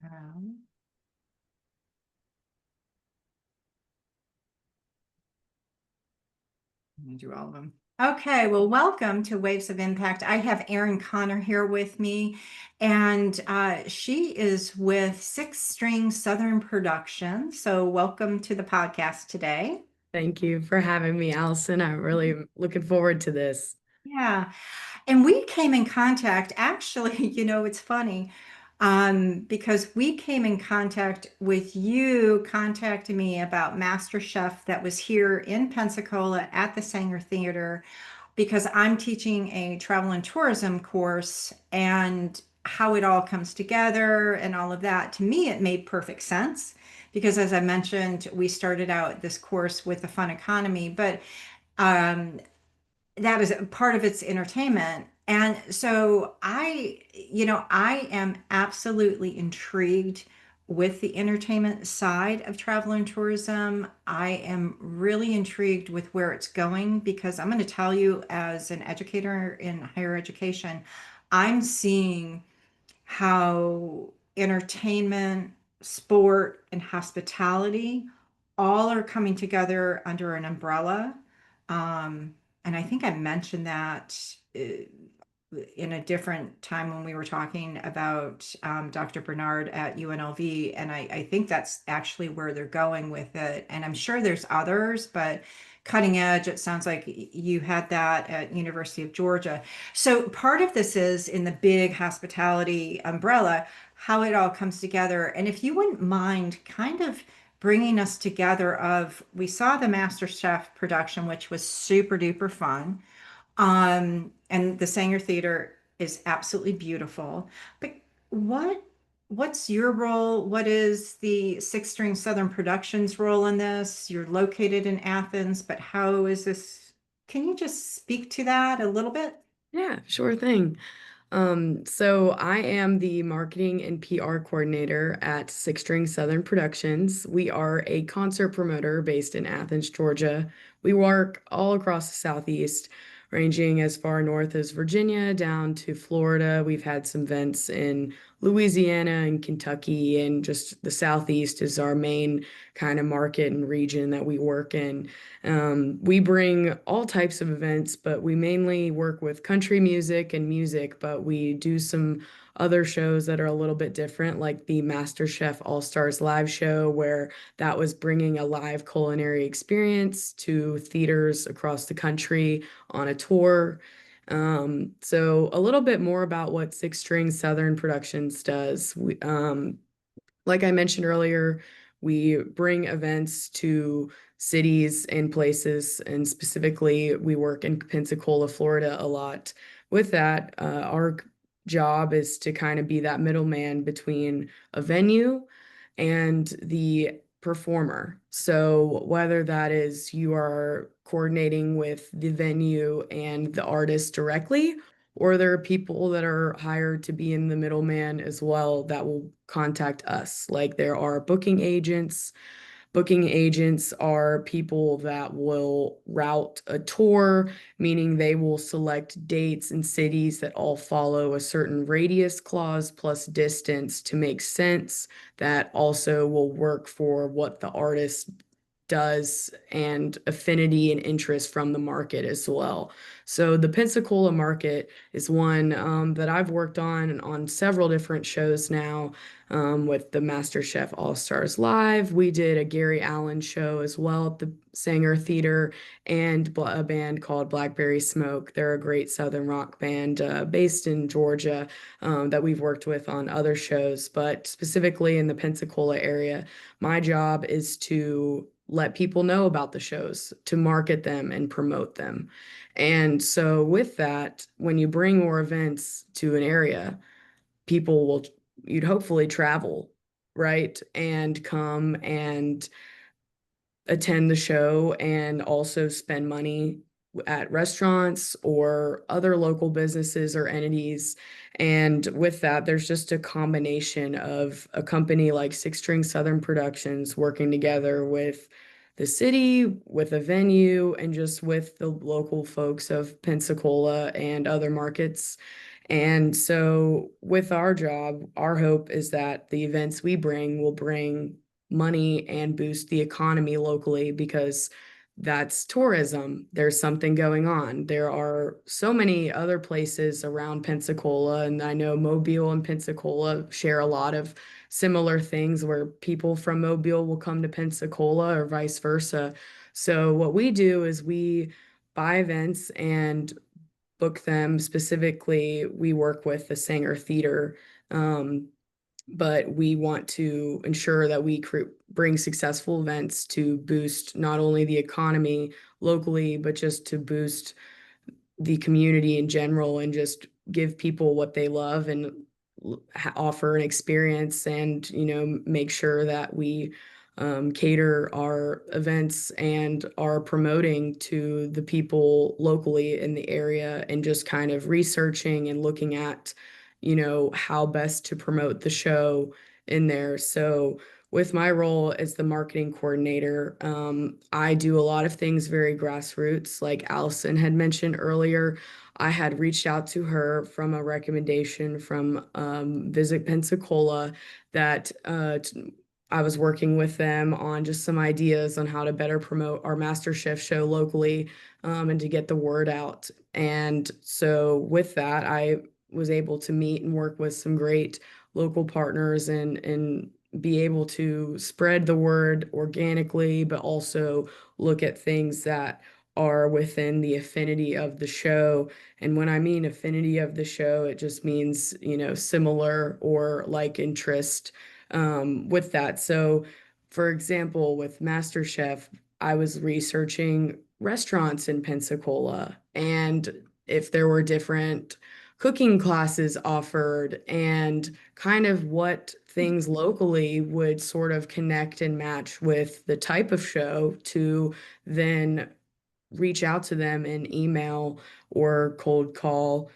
Um, Let me do all of them. Okay, well, welcome to Waves of Impact. I have Erin Conner here with me, and she is with Six String Southern Productions. So, welcome to the podcast today. Thank you for having me, Allison. I'm really looking forward to this. Yeah. And we came in contact, actually, it's funny, because we came in contact with you contacting me about MasterChef that was here in Pensacola at the Sanger Theater because I'm teaching a travel and tourism course and how it all comes together and all of that. To me, it made perfect sense because, as I mentioned, we started out this course with the fun economy, but um, that is a part of its entertainment. And so I am absolutely intrigued with the entertainment side of travel and tourism. I am really intrigued with where it's going because I'm going to tell you, as an educator in higher education, I'm seeing how entertainment, sport, and hospitality all are coming together under an umbrella. And I think I mentioned that in a different time when we were talking about Dr. Bernard at UNLV. And I think that's actually where they're going with it. And I'm sure there's others, but cutting edge, it sounds like you had that at University of Georgia. So part of this is in the big hospitality umbrella, how it all comes together. And if you wouldn't mind kind of bringing us together of, we saw the MasterChef production, which was super duper fun. And the Sanger Theater is absolutely beautiful. But what what's your role? What is the Six String Southern Productions role in this? You're located in Athens, but how is this? Can you just speak to that a little bit? Yeah, sure thing. So I am the marketing and PR coordinator at Six String Southern Productions. We are a concert promoter based in Athens, Georgia. We work all across the Southeast, ranging as far north as Virginia down to Florida. We've had some events in Louisiana and Kentucky, and just the Southeast is our main kind of market and region that we work in. We bring all types of events, but we mainly work with country music, but we do some other shows that are a little bit different, like the MasterChef All Stars live show, where that was bringing a live culinary experience to theaters across the country on a tour. So a little bit more about what Six String Southern Productions does. Like I mentioned earlier, we bring events to cities and places, and specifically, we work in Pensacola, Florida a lot. With that, our job is to kind of be that middleman between a venue and the performer. So, whether that is you are coordinating with the venue and the artist directly, or there are people that are hired to be in the middleman as well that will contact us. Like there are booking agents. Booking agents are people that will route a tour, meaning they will select dates and cities that all follow a certain radius clause plus distance to make sense, that also will work for what the artist does and affinity and interest from the market as well. So the Pensacola market is one that I've worked on several different shows now, with the MasterChef All Stars Live. We did a Gary Allan show as well at the Sanger Theater, and a band called Blackberry Smoke. They're a great Southern rock band based in Georgia, that we've worked with on other shows, but specifically in the Pensacola area. My job is to let people know about the shows, to market them and promote them. And so, with that, when you bring more events to an area, people will, you'd hopefully travel, right? And come and attend the show and also spend money at restaurants or other local businesses or entities. And with that, there's just a combination of a company like Six String Southern Productions working together with the city, with a venue, and just with the local folks of Pensacola and other markets. And so, with our job, our hope is that the events we bring will bring money and boost the economy locally because that's tourism. There's something going on. There are so many other places around Pensacola, and I know Mobile and Pensacola share a lot of similar things where people from Mobile will come to Pensacola or vice versa. So, what we do is we buy events and book them. Specifically, we work with the Sanger Theater, um, but we want to ensure that we bring successful events to boost not only the economy locally, but just to boost the community in general and just give people what they love and offer an experience and make sure that we cater our events and are promoting to the people locally in the area and just kind of researching and looking at how best to promote the show in there. So with my role as the marketing coordinator, I do a lot of things very grassroots. Like Allison had mentioned earlier, I had reached out to her from a recommendation from Visit Pensacola that I was working with them on just some ideas on how to better promote our MasterChef show locally, and to get the word out. And so with that, I was able to meet and work with some great local partners and be able to spread the word organically, but also look at things that are within the affinity of the show. And when I mean affinity of the show, it just means, similar or like interest with that. So, for example, with MasterChef, I was researching restaurants in Pensacola and if there were different cooking classes offered and kind of what things locally would sort of connect and match with the type of show to then reach out to them in email or cold call,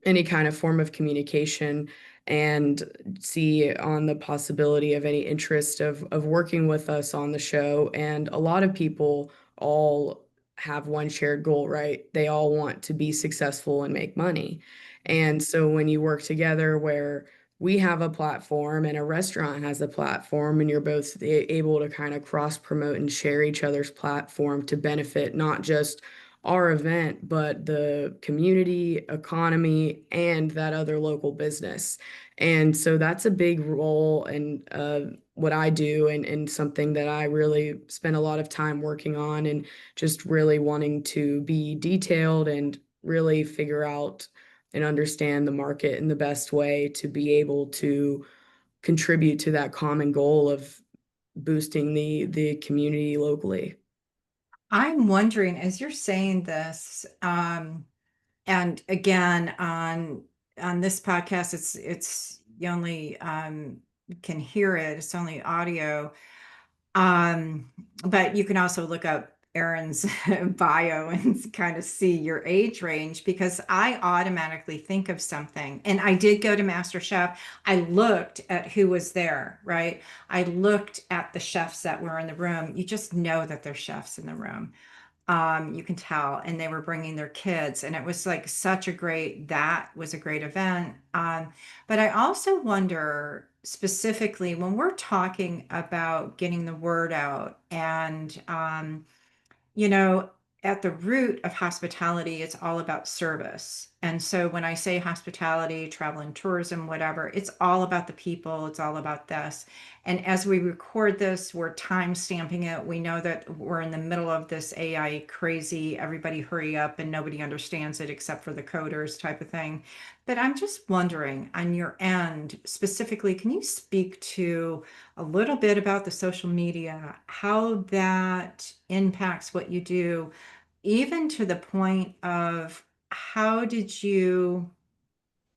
any kind of form of communication and see on the possibility of any interest of working with us on the show. And a lot of people all have one shared goal, right? They all want to be successful and make money. And so when you work together where we have a platform and a restaurant has a platform and you're both able to kind of cross promote and share each other's platform to benefit not just our event, but the community, economy, and that other local business. And so that's a big role in what I do and something that I really spend a lot of time working on and just really wanting to be detailed and really figure out and understand the market in the best way to be able to contribute to that common goal of boosting the community locally. I'm wondering, as you're saying this, and again on this podcast, it's you only can hear it. It's only audio. Um, but you can also look up Erin's bio and kind of see your age range because I automatically think of something. And I did go to MasterChef. I looked at who was there, right? I looked at the chefs that were in the room. You just know that there's chefs in the room. You can tell, and they were bringing their kids, and it was like that was a great event. But I also wonder specifically when we're talking about getting the word out and you know, at the root of hospitality, it's all about service. And so when I say hospitality, travel and tourism, whatever, it's all about the people, it's all about this. And as we record this, we're time stamping it. We know that we're in the middle of this AI crazy, everybody hurry up, and nobody understands it except for the coders type of thing. But I'm just wondering, on your end, specifically, can you speak to a little bit about the social media, how that impacts what you do, even to the point of how did you,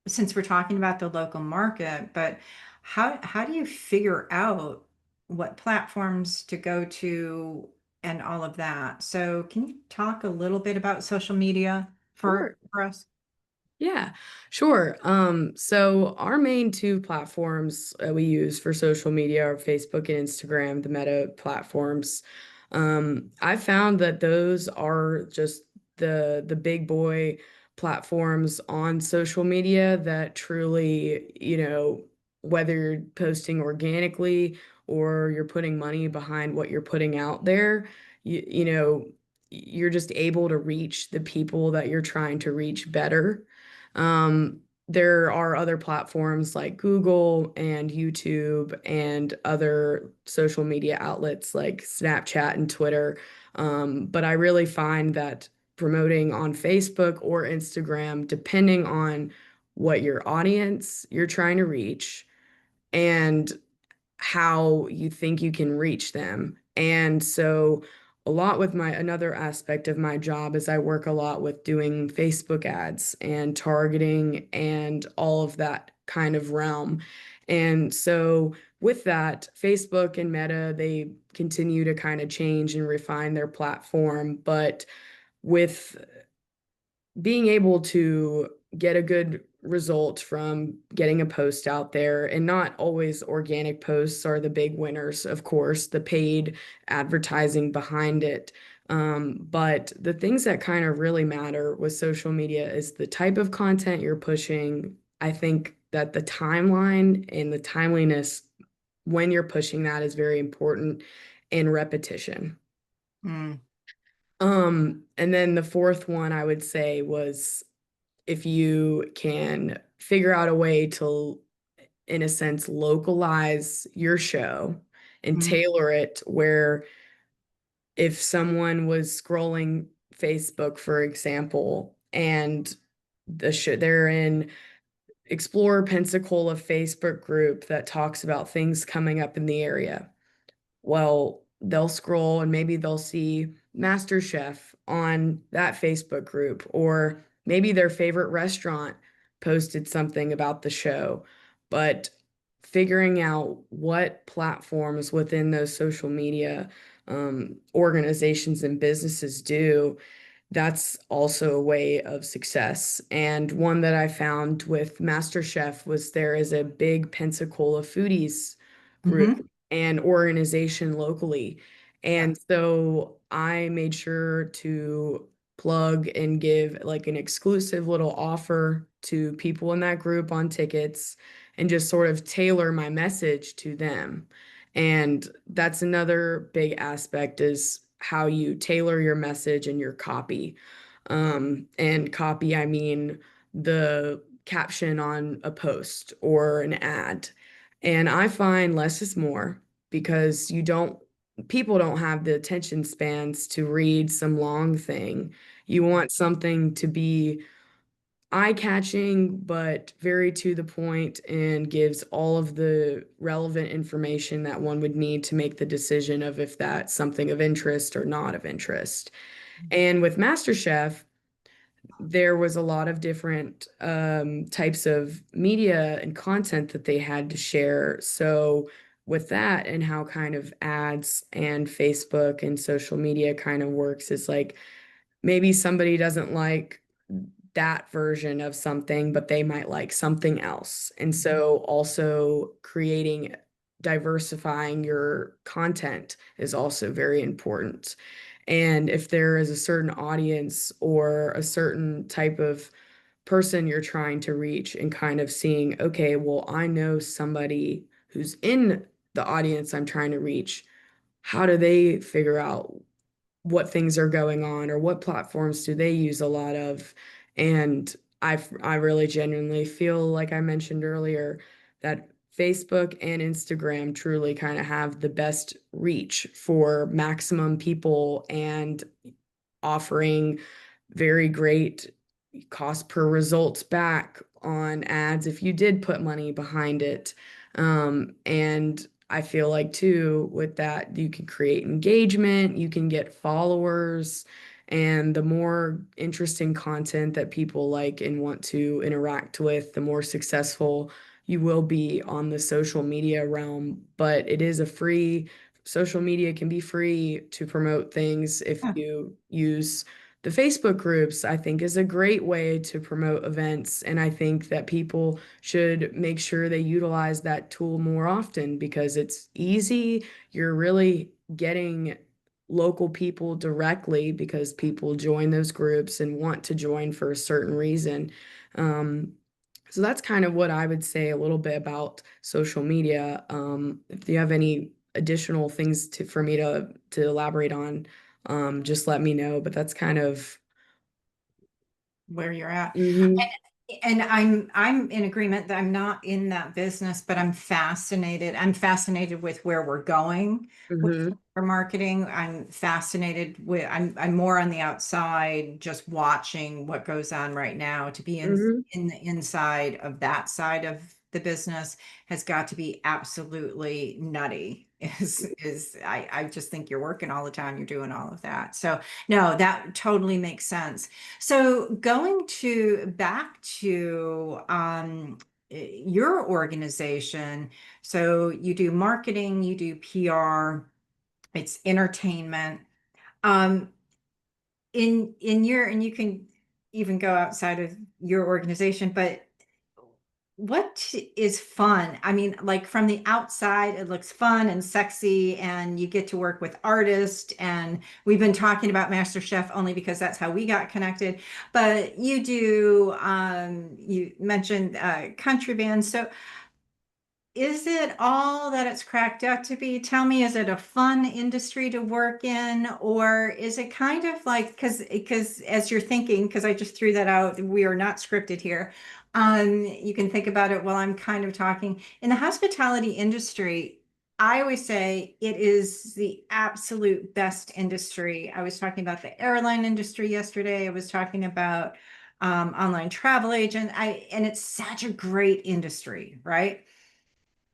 since we're talking about the local market, but how do you figure out what platforms to go to and all of that? So can you talk a little bit about social media Sure. for us? Yeah, sure. So our main two platforms we use for social media are Facebook and Instagram, the Meta platforms. I found that those are just the big boy platforms on social media that truly, whether you're posting organically or you're putting money behind what you're putting out there, you're just able to reach the people that you're trying to reach better. There are other platforms like Google and YouTube and other social media outlets like Snapchat and Twitter. But I really find that promoting on Facebook or Instagram, depending on what your audience you're trying to reach and how you think you can reach them. And so a lot with my another aspect of my job is I work a lot with doing Facebook ads and targeting and all of that kind of realm. And so with that, Facebook and Meta, they continue to kind of change and refine their platform, but with being able to get a good result from getting a post out there, and not always organic posts are the big winners, of course, the paid advertising behind it. But the things that kind of really matter with social media is the type of content you're pushing. I think that the timeline and the timeliness when you're pushing that is very important, and repetition. Mm, And then the fourth one I would say was if you can figure out a way to, in a sense, localize your show and mm, tailor it where if someone was scrolling Facebook, for example, and they're in Explore Pensacola Facebook group that talks about things coming up in the area. Well, they'll scroll and maybe they'll see MasterChef on that Facebook group, or maybe their favorite restaurant posted something about the show. But figuring out what platforms within those social media organizations and businesses do, that's also a way of success. And one that I found with MasterChef was there is a big Pensacola foodies group mhm. and organization locally. Yeah. And so I made sure to plug and give like an exclusive little offer to people in that group on tickets and just sort of tailor my message to them. And that's another big aspect is how you tailor your message and your copy. And copy, I mean the caption on a post or an ad. And I find less is more because people don't have the attention spans to read some long thing. You want something to be eye-catching, but very to the point and gives all of the relevant information that one would need to make the decision of if that's something of interest or not of interest. And with MasterChef, there was a lot of different types of media and content that they had to share. So, with that, and how kind of ads and Facebook and social media kind of works, is like maybe somebody doesn't like that version of something, but they might like something else. And so, also diversifying your content is also very important. And if there is a certain audience or a certain type of person you're trying to reach, and kind of seeing, okay, well, I know somebody who's in the audience I'm trying to reach. How do they figure out what things are going on, or what platforms do they use a lot of? And I really genuinely feel like I mentioned earlier that Facebook and Instagram truly kind of have the best reach for maximum people and offering very great cost per results back on ads if you did put money behind it. And I feel like too, with that, you can create engagement, you can get followers, and the more interesting content that people like and want to interact with, the more successful you will be on the social media realm. But it is a free, social media can be free to promote things if Yeah. you use the Facebook groups. I think is a great way to promote events. And I think that people should make sure they utilize that tool more often because it's easy. You're really getting local people directly because people join those groups and want to join for a certain reason. Um, so that's kind of what I would say a little bit about social media. If you have any additional things for me to elaborate on, just let me know. But that's kind of Where you're at. hmm And I'm in agreement that I'm not in that business, but I'm fascinated. I'm fascinated with where we're going with hmm our marketing. I'm fascinated with I'm more on the outside, just watching what goes on right now. To be hmm in the inside of that side of the business has got to be absolutely nutty. I just think you're working all the time, you're doing all of that. So no, that totally makes sense. So going to back to your organization, so you do marketing, you do PR, it's entertainment. Um, in your and you can even go outside of your organization, but what is fun? I mean, like from the outside, it looks fun and sexy, and you get to work with artists. And we've been talking about MasterChef only because that's how we got connected. But you mentioned country bands. So is it all that it's cracked out to be? Tell me, is it a fun industry to work in, or is it kind of like because as you're thinking, because I just threw that out, we are not scripted here. You can think about it while I'm kind of talking. In the hospitality industry, I always say it is the absolute best industry. I was talking about the airline industry yesterday. I was talking about online travel agent. And it's such a great industry, right?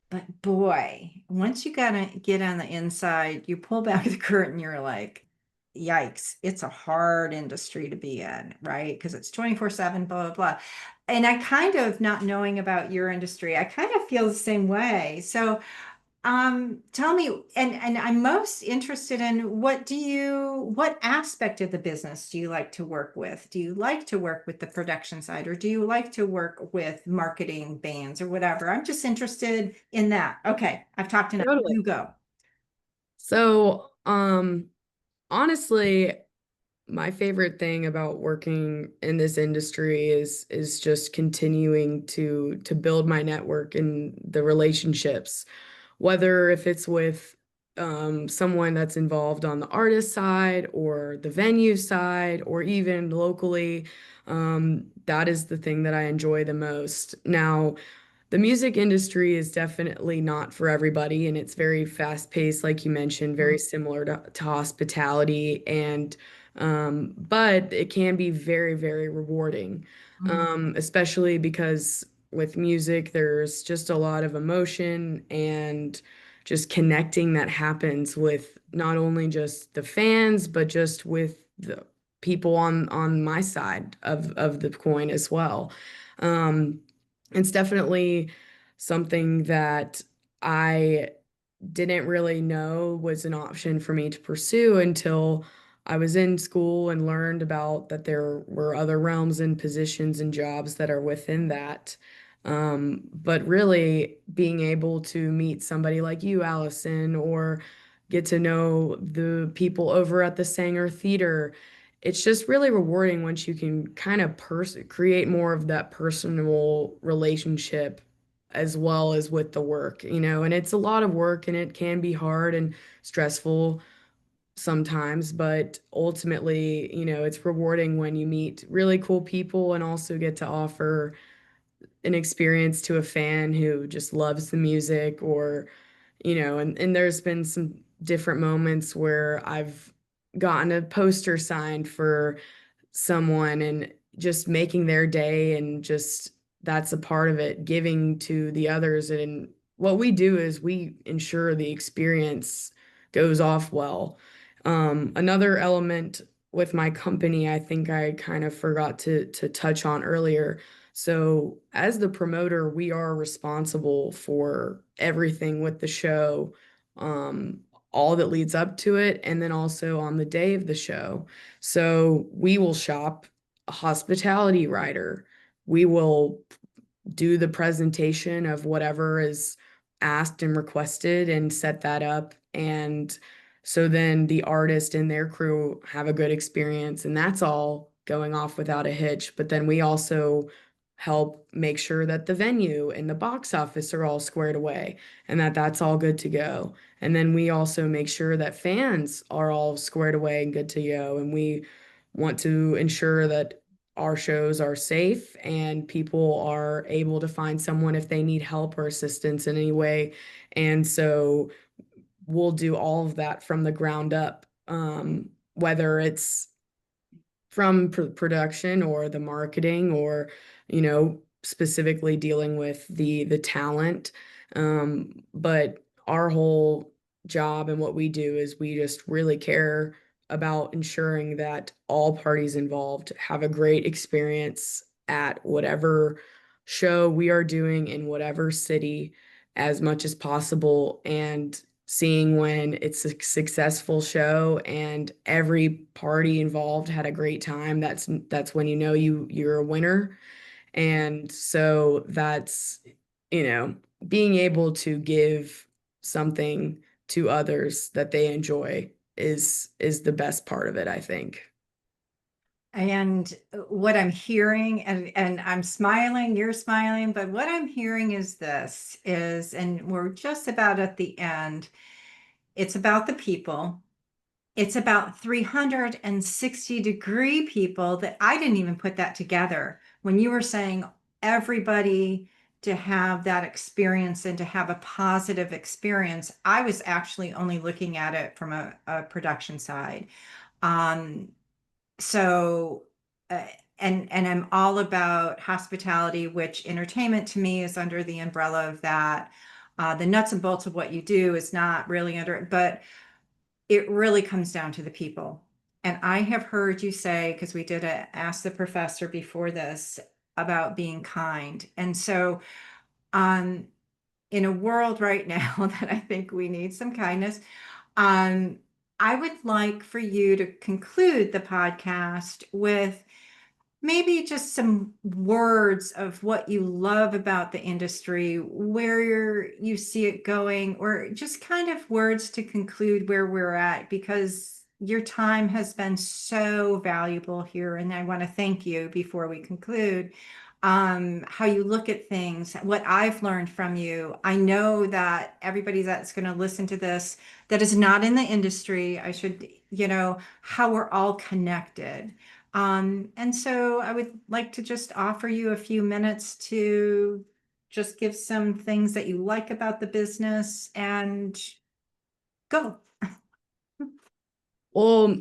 But boy, once you gotta get on the inside, you pull back the curtain, you're like, yikes, it's a hard industry to be in, right? Because it's 24/7, blah, blah, blah. And I kind of not knowing about your industry, I kind of feel the same way. So tell me, and I'm most interested in what aspect of the business do you like to work with? Do you like to work with the production side, or do you like to work with marketing bands or whatever? I'm just interested in that. Okay, I've talked enough. totally. You go. So, honestly, my favorite thing about working in this industry is just continuing to build my network and the relationships, whether if it's with someone that's involved on the artist side or the venue side or even locally. That is the thing that I enjoy the most. Now, the music industry is definitely not for everybody, and it's very fast paced, like you mentioned, very similar to hospitality, and but it can be very, very rewarding, Mhm. especially because with music, there's just a lot of emotion and just connecting that happens with not only just the fans, but just with the people on my side of the coin as well. Um, it's definitely something that I didn't really know was an option for me to pursue until I was in school and learned about that there were other realms and positions and jobs that are within that. But really being able to meet somebody like you, Allison, or get to know the people over at the Sanger Theater, it's just really rewarding once you can kind of create more of that personal relationship as well as with the work, and it's a lot of work and it can be hard and stressful sometimes, but ultimately, it's rewarding when you meet really cool people and also get to offer an experience to a fan who just loves the music or, and there's been some different moments where I've gotten a poster signed for someone and just making their day and just that's a part of it, giving to the others. And what we do is we ensure the experience goes off well. Another element with my company, I think I kind of forgot to touch on earlier. So, as the promoter, we are responsible for everything with the show, um, all that leads up to it, and then also on the day of the show. So we will shop a hospitality rider. We will do the presentation of whatever is asked and requested and set that up. And So then the artist and their crew have a good experience, and that's all going off without a hitch. But then we also help make sure that the venue and the box office are all squared away and that that's all good to go. And then we also make sure that fans are all squared away and good to go. And we want to ensure that our shows are safe and people are able to find someone if they need help or assistance in any way. And so we'll do all of that from the ground up, whether it's from production or the marketing or specifically dealing with the talent. But our whole job and what we do is we just really care about ensuring that all parties involved have a great experience at whatever show we are doing in whatever city as much as possible, and seeing when it's a successful show and every party involved had a great time. That's when you're a winner. And so that's, you know, being able to give something to others that they enjoy is the best part of it, I think. And what I'm hearing, and I'm smiling, you're smiling, but what I'm hearing is this is, and we're just about at the end, it's about the people. It's about 360-degree people that I didn't even put that together. When you were saying everybody to have that experience and to have a positive experience, I was actually only looking at it from a production side. Um, so, uh, and I'm all about hospitality, which entertainment to me is under the umbrella of that. The nuts and bolts of what you do is not really under it, but it really comes down to the people. And I have heard you say, because we did ask the professor before this about being kind. And so, um, in a world right now that I think we need some kindness, um, I would like for you to conclude the podcast with maybe just some words of what you love about the industry, where you see it going, or just kind of words to conclude where we're at, because your time has been so valuable here. And I want to thank you before we conclude. How you look at things, what I've learned from you. I know that everybody that's going to listen to this that is not in the industry, I should, how we're all connected. And so I would like to just offer you a few minutes to just give some things that you like about the business and go. Well,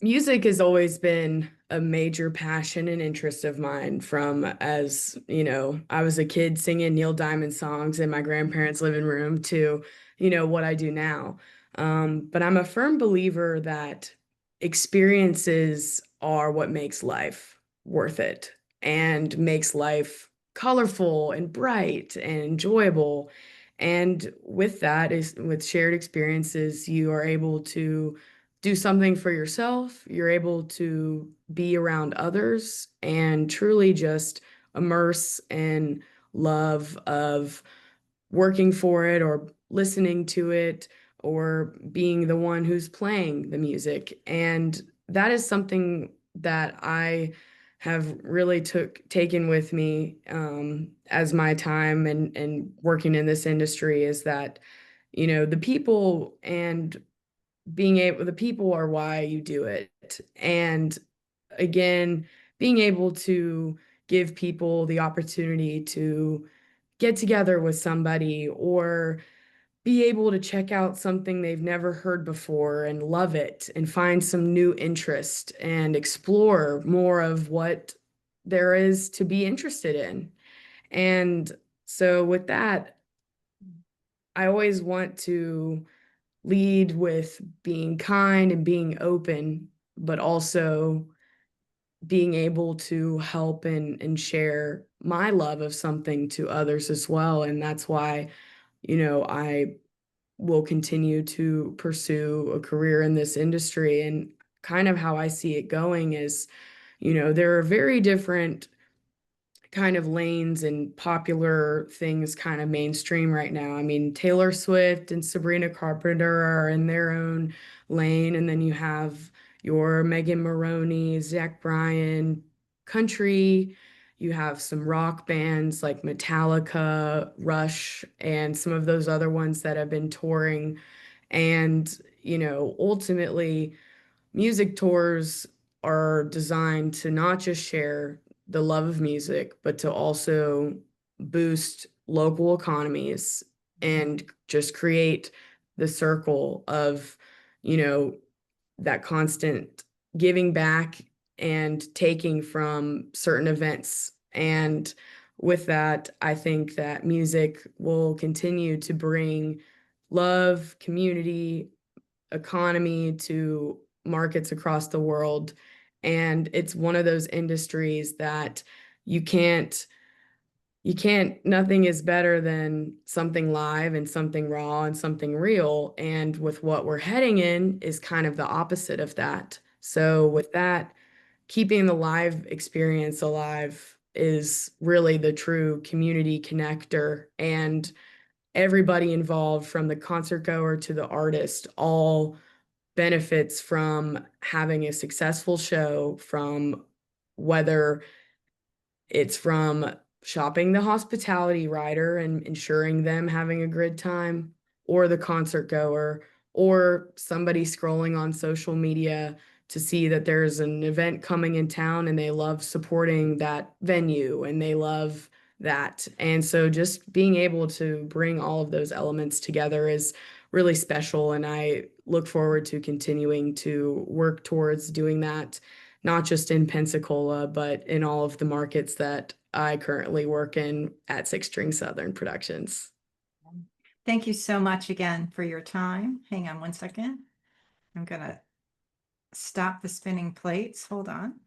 music has always been a major passion and interest of mine from, as I was a kid singing Neil Diamond songs in my grandparents' living room to, what I do now. But I'm a firm believer that experiences are what makes life worth it and makes life colorful and bright and enjoyable. And with that is with shared experiences, you are able to do something for yourself, you're able to be around others and truly just immerse in love of working for it or listening to it or being the one who's playing the music. And that is something that I have really taken with me as my time and working in this industry, is that the people and the people are why you do it. And again, being able to give people the opportunity to get together with somebody or be able to check out something they've never heard before and love it and find some new interest and explore more of what there is to be interested in. And so with that, I always want to lead with being kind and being open, but also being able to help and share my love of something to others as well. And that's why, I will continue to pursue a career in this industry. And kind of how I see it going is, there are very different kind of lanes and popular things kind of mainstream right now. I mean, Taylor Swift and Sabrina Carpenter are in their own lane, and then you have your Megan Maroney, Zach Bryan, country. You have some rock bands like Metallica, Rush, and some of those other ones that have been touring. And, ultimately, music tours are designed to not just share the love of music, but to also boost local economies and just create the circle of, you know, that constant giving back and taking from certain events. And with that, I think that music will continue to bring love, community, economy to markets across the world. And it's one of those industries that you can't, nothing is better than something live and something raw and something real. And with what we're heading in is kind of the opposite of that. So, with that, keeping the live experience alive is really the true community connector. And everybody involved, from the concert goer to the artist, all benefits from having a successful show, from whether it's from shopping the hospitality rider and ensuring them having a good time, or the concert goer, or somebody scrolling on social media to see that there's an event coming in town and they love supporting that venue and they love that. And so just being able to bring all of those elements together is really special. And I look forward to continuing to work towards doing that, not just in Pensacola, but in all of the markets that I currently work in at Six String Southern Productions. Thank you so much again for your time. Hang on one second. I'm gonna stop the spinning plates. Hold on.